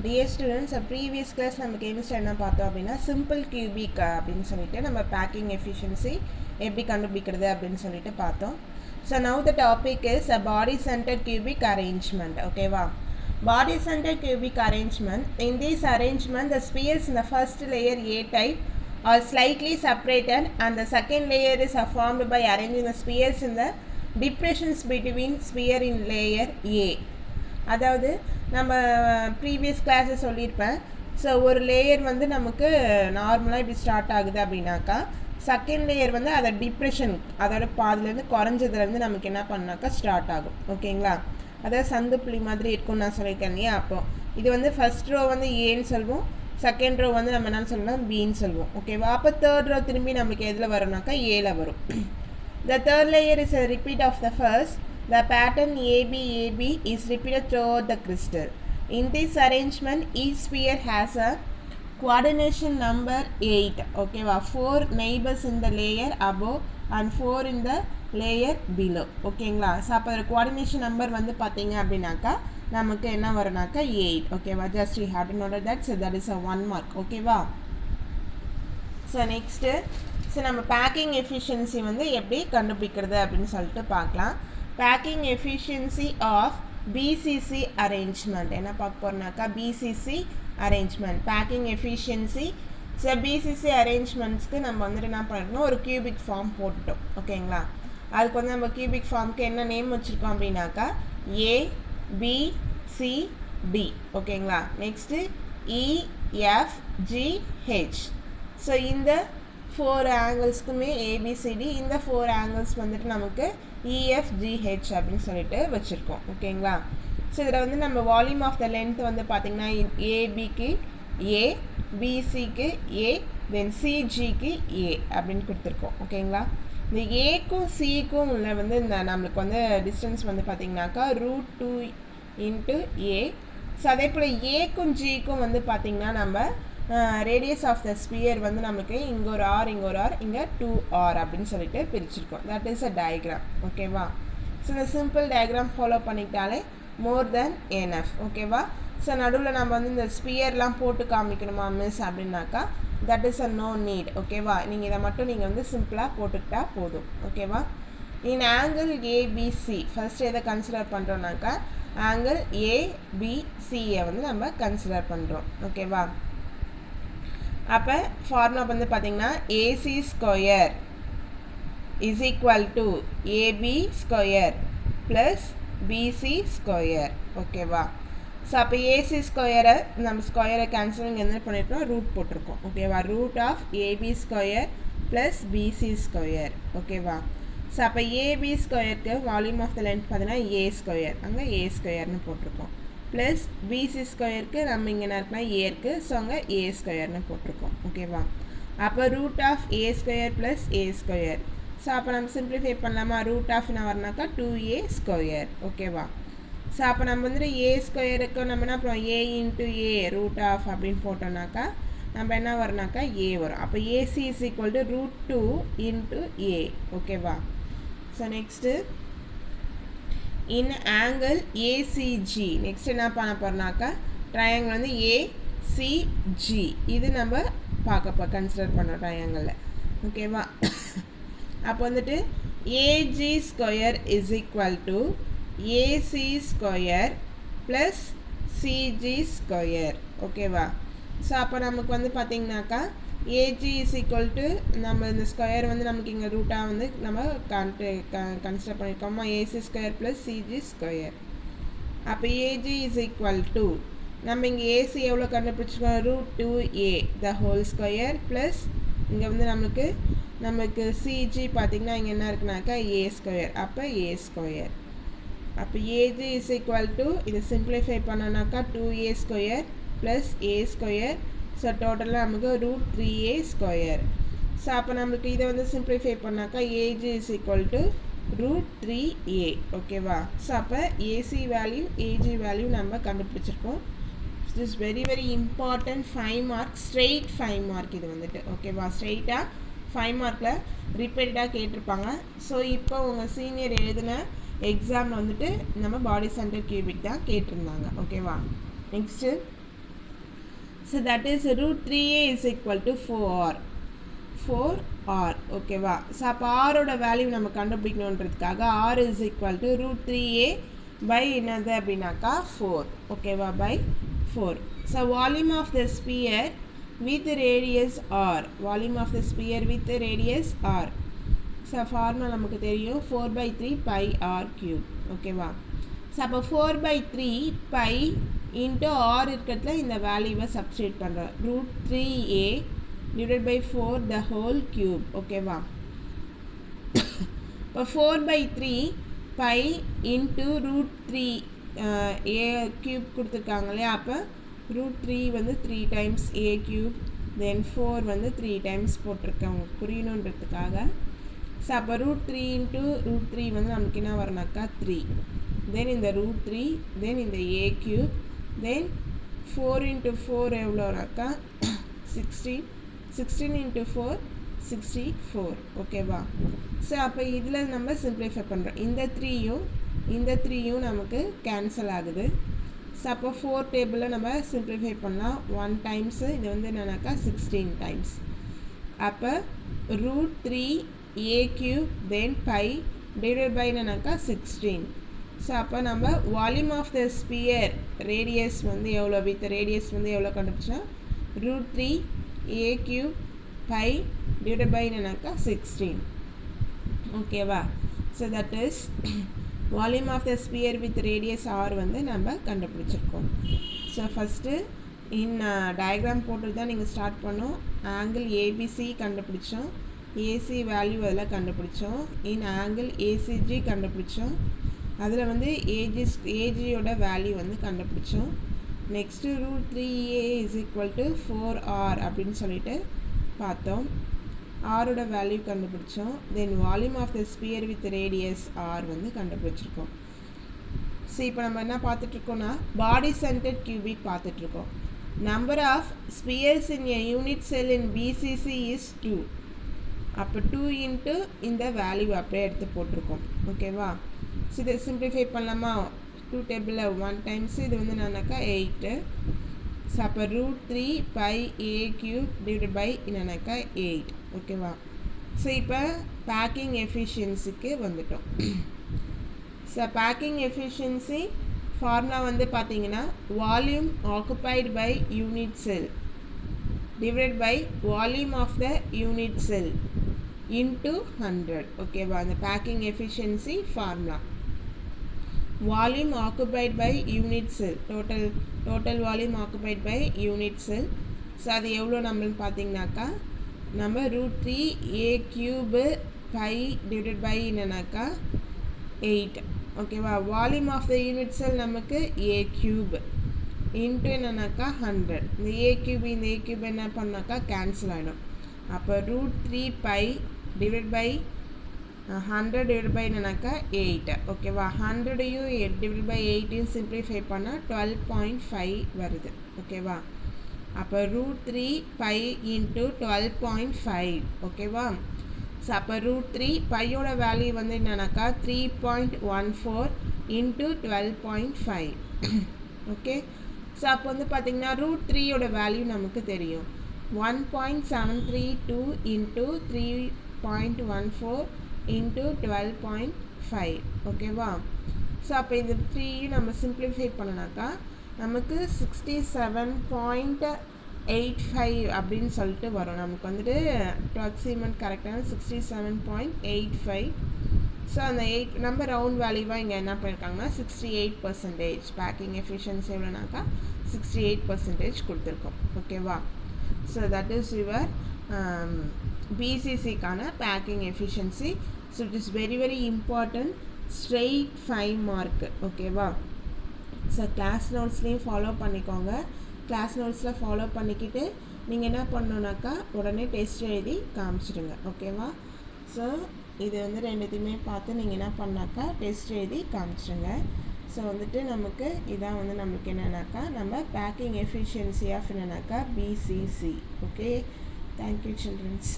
Dear students, previous class நம்ம chemistry என்ன பார்த்தோம் அப்படின்னா simple cubic அப்படின்னு சொல்லிட்டு நம்ம packing efficiency எப்படி கண்டுபிடிக்கிறது அப்படின்னு சொல்லிட்டு பார்த்தோம். So now the topic is a body centered cubic arrangement. Okay-வா? Body centered cubic arrangement. In this arrangement, the spheres in the first layer A type are slightly separated and the second layer is formed by arranging the spheres in the depressions between sphere in layer A. அதாவது நம்ம previous கிளாஸை சொல்லியிருப்பேன். So ஒரு layer வந்து நமக்கு நார்மலாக இப்படி start ஆகுது அப்படின்னாக்கா செகண்ட் லேயர் வந்து அதை டிப்ரெஷன் அதோட பாதிலேருந்து குறைஞ்சதுலேருந்து நமக்கு என்ன பண்ணாக்கா ஸ்டார்ட் ஆகும். ஓகேங்களா? அதாவது சந்து புள்ளி மாதிரி இருக்கும்னு நான் சொல்லியிருக்கேன் இல்லையா? அப்போது இது வந்து ஃபஸ்ட் ரோ வந்து ஏன்னு சொல்லுவோம், செகண்ட் ரோ வந்து நம்ம என்ன சொல்லணும் பின்னு சொல்லுவோம். ஓகேவா? அப்போ தேர்ட் ரோ திரும்பி நமக்கு எதில் வரும்னாக்கா ஏல வரும். The third layer is a repeat of the first. The pattern AB is repeated throughout the crystal. In this arrangement, each sphere has a coordination number 8. Okay, 4 neighbors in the layer above and 4 in the layer below. Okay, so the coordination number வந்து பாத்தீங்க அப்படினாக்கா நமக்கு என்ன வரும்னாக்கா 8. Okay, just we have to note that, so that is a 1 mark. Okay, so next, so நம்ம packing efficiency வந்து எப்படி கண்டுபிடிக்கிறது அப்படின்னு சொல்லிட்டு பார்க்கலாம். Packing efficiency of BCC arrangement. என்ன பார்க்க போறோம்னாக்கா BCC arrangement. Packing efficiency. So BCC arrangementsக்கு நம்ம வந்துட்டு என்ன பண்ணணும், ஒரு cubic form போட்டுட்டோம். ஓகேங்களா? அதுக்கு வந்து நம்ம cubic formக்கு என்ன நேம் வச்சிருக்கோம் அப்படின்னாக்கா A B C D. ஓகேங்களா? Next E F G H. So இந்த 4 ஆங்கிள்ஸ்க்குமே ABCD, இந்த 4 ஆங்கிள்ஸ் வந்துட்டு நமக்கு EFGH அப்படின்னு சொல்லிட்டு வச்சுருக்கோம். ஓகேங்களா? ஸோ இதில் வந்து நம்ம வால்யூம் ஆஃப் த லென்த் வந்து பார்த்திங்கன்னா ஏபிக்கு ஏ, பிசிக்கு ஏ, தென் சிஜிக்கு ஏ அப்படின்னு கொடுத்துருக்கோம். ஓகேங்களா? இந்த ஏக்கும் சிக்கும் உள்ள வந்து இந்த நம்மளுக்கு வந்து டிஸ்டன்ஸ் வந்து பார்த்திங்கனாக்கா √2 இன்ட்டு ஏ. ஸோ அதே போல் ஏக்கும் ஜிக்கும் வந்து பார்த்திங்கன்னா நம்ம ரேடியஸ் ஆஃப் த ஸ்பியர் வந்து நமக்கு இங்கே ஒரு ஆர், இங்கே ஒரு ஆர், இங்கே 2R அப்படின்னு சொல்லிட்டு பிரிச்சிருக்கோம். That is a diagram. ஓகேவா? ஸோ இந்த சிம்பிள் டயக்ராம் ஃபாலோ பண்ணிக்கிட்டாலே மோர் தென் என்எஃப். ஓகேவா? ஸோ நடுவில் நம்ம வந்து இந்த ஸ்பியர்லாம் போட்டு காமிக்கணுமா மிஸ் அப்படின்னாக்கா that is a no need. ஓகேவா? நீங்கள் இதை மட்டும் நீங்கள் வந்து சிம்பிளாக போட்டுக்கிட்டா போதும். ஓகேவா? இன் ஆங்கிள் ஏபிசி ஃபர்ஸ்ட் எதை கன்சிடர் பண்ணுறோன்னாக்கா ஆங்கிள் ஏபிசியை வந்து நம்ம கன்சிடர் பண்ணுறோம். ஓகேவா? அப்போ ஃபார்முலா வந்து பார்த்திங்கன்னா AC square is equal to AB square plus BC square. ஓகேவா? ஸோ அப்போ AC ஸ்கொயரை நம்ம ஸ்கொயரை கேன்சலிங் என்ன பண்ணியிருக்கோம், ரூட் போட்டிருக்கோம். ஓகேவா? Root of AB square plus BC square. ஓகேவா? ஸோ அப்போ AB ஸ்கொயருக்கு வால்யூம் ஆஃப் த லென்த் பார்த்தீங்கன்னா A ஸ்கொயர், அங்கே A ஸ்கொயர்னு போட்டிருக்கோம். ப்ளஸ் பிசி ஸ்கொயருக்கு நம்ம இங்கே என்ன இருக்குன்னா ஏ இருக்குது, ஸோ அங்கே ஏ ஸ்கொயர்னு போட்டிருக்கோம். ஓகேவா? அப்போ root of A square plus A square. So அப்போ நம்ம சிம்பிளிஃபை பண்ணலாமா? ரூட் ஆஃப் என்ன வரனாக்கா 2A ஸ்கொயர். ஓகேவா? ஸோ அப்போ நம்ம வந்துட்டு ஏ ஸ்கொயருக்கு நம்ம என்ன பண்ணுவோம், A into A root of அப்படின்னு போட்டோம்னாக்கா நம்ம என்ன வரனாக்கா ஏ வரும். அப்போ AC is equal to √2 into A. ஓகேவா? So next in angle ACG next என்ன பண்ண போகிறோம்னாக்கா ட்ரையாங்கிள் வந்து ஏசிஜி இது நம்ம கன்சிடர் பண்ணோம் ட்ரையாங்கிளில். ஓகேவா? அப்போ வந்துட்டு AG square is equal to AC square plus CG square. ஓகேவா? ஸோ அப்போ நமக்கு வந்து பார்த்திங்கனாக்கா ஏஜி இஸ் ஈக்குவல் டு நம்ம இந்த ஸ்கொயர் வந்து நமக்கு இங்கே ரூட்டாக வந்து நம்ம கன்சிடர் பண்ணியிருக்கோமா AC square plus CG square. அப்போ ஏஜி இஸ் ஈக்குவல் டு நம்ம இங்கே ஏசி எவ்வளோ கண்டுபிடிச்சிருக்கோம், √2A the whole square plus இங்கே வந்து நமக்கு சிஜி பார்த்திங்கன்னா இங்கே என்ன இருக்குனாக்கா ஏ ஸ்கொயர். அப்போ ஏ ஸ்கொயர். அப்போ ஏஜி இஸ் ஈக்குவல் டு இதை simplify பண்ணோன்னாக்கா 2A square plus A square. So டோட்டலாக நமக்கு √3A ஸ்கொயர். ஸோ அப்போ நமக்கு இதை வந்து சிம்பிளிஃபை பண்ணாக்கா AG is equal to √3A. ஓகேவா? ஸோ அப்போ ஏசி வேல்யூ ஏஜி வேல்யூ நம்ம கண்டுபிடிச்சிருக்கோம். It is very very important. 5 mark straight 5 mark இது வந்துட்டு. ஓகேவா? ஸ்ட்ரெயிட்டாக 5 மார்க்கில் ரிப்பீட்டடாக கேட்டிருப்பாங்க. ஸோ இப்போ உங்கள் சீனியர் எழுதின எக்ஸாமில் வந்துட்டு நம்ம பாடி சென்டர் கியூபிக் தான் கேட்டிருந்தாங்க. ஓகேவா? Next So that is root 3a is equal to 4r. 4r. ஓகேவா? ஸோ அப்போ ஆரோட வேல்யூ நம்ம கண்டுபிடிக்கணுன்றதுக்காக r is equal to root 3a by என்னது அப்படின்னாக்கா 4. ஓகேவா? by 4. So volume of the sphere with radius r. Volume of the sphere with radius r. So formula நமக்கு தெரியும் 4/3 pi r cube. ஓகேவா? ஸோ அப்போ 4/3 pi into r இருக்கிறதுல இந்த வேல்யூவை சப்ஸ்டியூட் பண்ணுறோம். root 3a divided by 4 the whole cube. ஓகேவா? இப்போ 4/3 pi into root 3 a cube கொடுத்துருக்காங்க இல்லையா? அப்போ root 3 வந்து 3 times a cube, then 4 வந்து 3 times போட்டிருக்கேன் உங்களுக்கு புரியணுன்றதுக்காக. ஸோ அப்போ root 3 into root 3 வந்து நமக்கு என்ன வரணும்னாக்கா 3, தென் இந்த root 3, தென் இந்த a cube, then 4 into 4 எவ்வளோனாக்கா 16, 16 into 4 64. ஓகேவா? ஸோ அப்போ இதில் நம்ம சிம்பிளிஃபை பண்ணுறோம். இந்த 3யும் நமக்கு கேன்சல் ஆகுது. ஸோ அப்போ 4 டேபிளில் நம்ம சிம்பிளிஃபை பண்ணலாம். 1 டைம்ஸு இது வந்து என்னன்னாக்கா 16 டைம்ஸ். அப்போ root 3 a cube then pi divided by என்னன்னாக்கா 16. ஸோ அப்போ நம்ம volume of the sphere radius வந்து எவ்வளோ, வித் ரேடியஸ் வந்து எவ்வளோ கண்டுபிடிச்சா root 3 a cube pi divided by என்னன்னாக்கா 16. ஓகேவா? So that is volume of the sphere with radius r வந்து நம்ம கண்டுபிடிச்சிருக்கோம். ஸோ ஃபஸ்ட்டு டயக்ராம் போட்டு தான் நீங்கள் ஸ்டார்ட் பண்ணோம். ஆங்கிள் ஏபிசி கண்டுபிடிச்சோம், ஏசி வேல்யூ அதில் கண்டுபிடிச்சோம், ஆங்கிள் ஏசிஜி கண்டுபிடிச்சோம், அதில் வந்து ஏஜியோட வேல்யூ வந்து கண்டுபிடிச்சோம். Next root 3a is equal to 4r அப்படின்னு சொல்லிட்டு பார்த்தோம். ஆரோட வேல்யூ கண்டுபிடிச்சோம். Then volume of the sphere with radius r வந்து கண்டுபிடிச்சிருக்கோம். ஸோ இப்போ நம்ம என்ன பார்த்துட்ருக்கோம்னா பாடி சென்டர்ட் கியூபிக் பார்த்துட்ருக்கோம். Number of spheres in a unit cell in BCC is 2. அப்போ 2 இன்ட்டு இந்த வேல்யூ அப்படியே எடுத்து போட்டிருக்கோம். ஓகேவா? ஸோ இதை சிம்பிளிஃபை பண்ணலாமா? 2 டேபிளில் 1 டைம்ஸ் இது வந்து என்னன்னாக்கா 8. ஸோ அப்போ root 3 pi a cube divided by என்னன்னாக்கா 8. ஓகேவா? ஸோ இப்போ பேக்கிங் எஃபிஷியன்சிக்கு வந்துட்டோம். ஸோ பேக்கிங் எஃபிஷியன்சி ஃபார்முலா வந்து பார்த்தீங்கன்னா volume occupied by unit cell divided by volume of the unit cell into 100. ஓகேவா? அந்த packing efficiency formula volume occupied by unit cell, total volume occupied by unit cell. So அது எவ்வளோ நம்மளுக்கு பார்த்தீங்கன்னாக்கா நம்ம root 3 a cube pi divided by என்னன்னாக்கா 8. ஓகேவா? Volume of the unit cell நமக்கு a cube இன்ட்டு என்னன்னாக்கா 100. இந்த a cube இந்த a cube என்ன பண்ணாக்கா கேன்சல் ஆகிடும். அப்போ root 3 pi divided by 100 divided by என்னன்னாக்கா 8. ஓகேவா? 100யும் divided by 8யும் சிம்பிளிஃபை பண்ணால் 12.5 வருது. ஓகேவா? அப்போ root 3 pi into 12.5. ஓகேவா? ஸோ அப்போ root 3 பையோட வேல்யூ வந்து என்னன்னாக்கா 3.14 into 12.5. ஓகே? ஸோ அப்போ வந்து பார்த்திங்கன்னா root 3யோட வேல்யூ நமக்கு தெரியும் 1.732 into 3.14 into 12.5. ஓகேவா? ஸோ அப்போ இந்த 3யும் நம்ம சிம்பிளிஃபை பண்ணனாக்கா நமக்கு 67.85 அப்படின்னு சொல்லிட்டு வரும். நமக்கு வந்துட்டு அப்ராக்சிமேட் கரெக்டான 67.85. ஸோ அந்த 8 நம்ம ரவுண்ட் வேல்யூவாக இங்கே என்ன பண்ணியிருக்காங்கன்னா 68%. பேக்கிங் எஃபிஷியன்சி எவ்வளோனாக்கா 68% கொடுத்துருக்கோம். ஓகேவா? ஸோ தட் இஸ் யுவர் பிசிசிக்கான packing efficiency. So it is very very important, straight 5 mark. ஓகேவா? ஸோ கிளாஸ் நோட்ஸ்லேயும் ஃபாலோ பண்ணிக்கோங்க. கிளாஸ் நோட்ஸில் ஃபாலோ பண்ணிக்கிட்டு நீங்கள் என்ன பண்ணணுன்னாக்கா உடனே டெஸ்ட் எழுதி காமிச்சிடுங்க. ஓகேவா? ஸோ இது வந்து ரெண்டுத்தையுமே பார்த்து நீங்கள் என்ன பண்ணாக்கா டெஸ்ட் எழுதி காமிச்சிடுங்க. ஸோ வந்துட்டு நமக்கு இதான் வந்து நமக்கு என்னன்னாக்கா நம்ம பேக்கிங் எஃபிஷியன்சி ஆஃப் என்னன்னாக்கா பிசிசி. Okay, thank you children's.